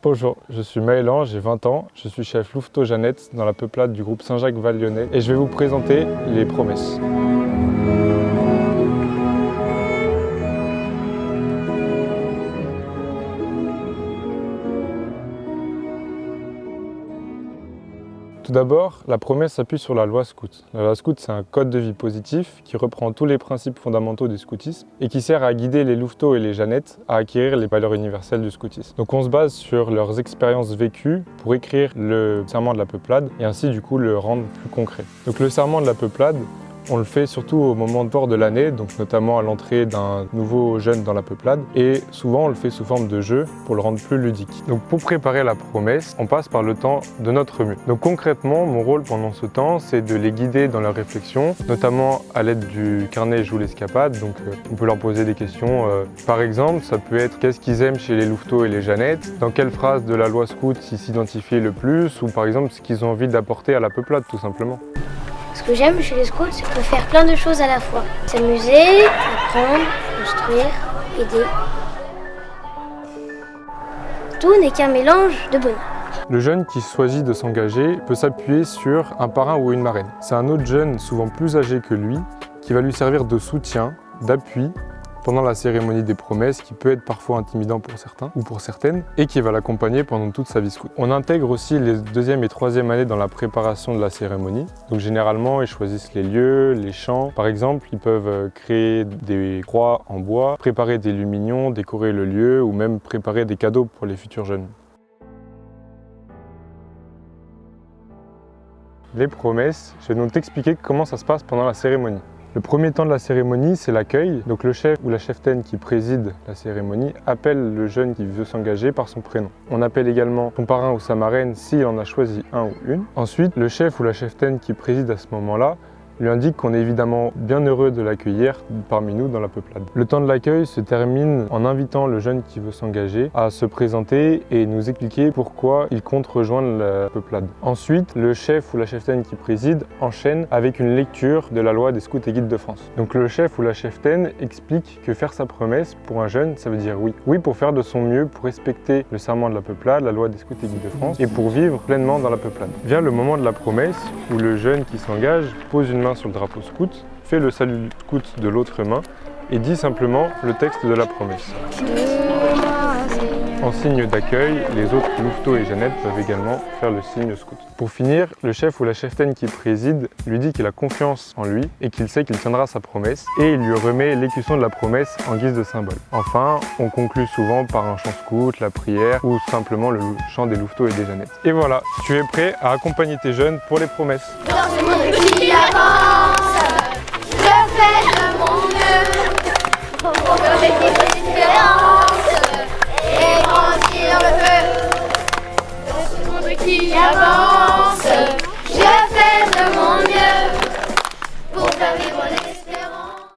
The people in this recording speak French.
Bonjour, je suis Maëlan, j'ai 20 ans, je suis chef Louveteaux-Jeannette dans la peuplade du groupe Saint-Jacques-Val-Lyonnais et je vais vous présenter les promesses. Tout d'abord, la promesse s'appuie sur la loi scout. La loi scout, c'est un code de vie positif qui reprend tous les principes fondamentaux du scoutisme et qui sert à guider les louveteaux et les jeannettes à acquérir les valeurs universelles du scoutisme. Donc on se base sur leurs expériences vécues pour écrire le serment de la peuplade et ainsi du coup le rendre plus concret. Donc le serment de la peuplade, on le fait surtout au moment fort de l'année, donc notamment à l'entrée d'un nouveau jeune dans la peuplade. Et souvent, on le fait sous forme de jeu pour le rendre plus ludique. Donc pour préparer la promesse, on passe par le temps de notre mieux. Donc concrètement, mon rôle pendant ce temps, c'est de les guider dans leurs réflexions, notamment à l'aide du carnet Joue l'escapade. Donc on peut leur poser des questions. Par exemple, ça peut être qu'est-ce qu'ils aiment chez les louveteaux et les jeannettes, dans quelle phrase de la loi scout ils s'identifient le plus, ou par exemple ce qu'ils ont envie d'apporter à la peuplade tout simplement. Ce que j'aime chez les scouts, c'est qu'on peut faire plein de choses à la fois. S'amuser, apprendre, construire, aider. Tout n'est qu'un mélange de bonheur. Le jeune qui choisit de s'engager peut s'appuyer sur un parrain ou une marraine. C'est un autre jeune, souvent plus âgé que lui, qui va lui servir de soutien, d'appui, pendant la cérémonie des promesses, qui peut être parfois intimidant pour certains ou pour certaines, et qui va l'accompagner pendant toute sa vie scout. On intègre aussi les deuxième et troisième années dans la préparation de la cérémonie. Donc généralement, ils choisissent les lieux, les chants. Par exemple, ils peuvent créer des croix en bois, préparer des lumignons, décorer le lieu, ou même préparer des cadeaux pour les futurs jeunes. Les promesses, je vais donc t'expliquer comment ça se passe pendant la cérémonie. Le premier temps de la cérémonie, c'est l'accueil. Donc le chef ou la cheftaine qui préside la cérémonie appelle le jeune qui veut s'engager par son prénom. On appelle également son parrain ou sa marraine s'il en a choisi un ou une. Ensuite, le chef ou la cheftaine qui préside à ce moment-là lui indique qu'on est évidemment bien heureux de l'accueillir parmi nous dans la peuplade. Le temps de l'accueil se termine en invitant le jeune qui veut s'engager à se présenter et nous expliquer pourquoi il compte rejoindre la peuplade. Ensuite, le chef ou la cheftaine qui préside enchaîne avec une lecture de la loi des scouts et guides de France. Donc le chef ou la cheftaine explique que faire sa promesse pour un jeune, ça veut dire oui. Oui pour faire de son mieux, pour respecter le serment de la peuplade, la loi des scouts et guides de France et pour vivre pleinement dans la peuplade. Vient le moment de la promesse où le jeune qui s'engage pose une main sur le drapeau scout, fait le salut scout de l'autre main et dit simplement le texte de la promesse. En signe d'accueil, les autres louveteaux et jeannettes peuvent également faire le signe scout. Pour finir, le chef ou la cheftaine qui préside lui dit qu'il a confiance en lui et qu'il sait qu'il tiendra sa promesse et il lui remet l'écusson de la promesse en guise de symbole. Enfin, on conclut souvent par un chant scout, la prière ou simplement le chant des louveteaux et des jeannettes. Et voilà, tu es prêt à accompagner tes jeunes pour les promesses. Dans ce monde qui avance, je fais de mon mieux pour que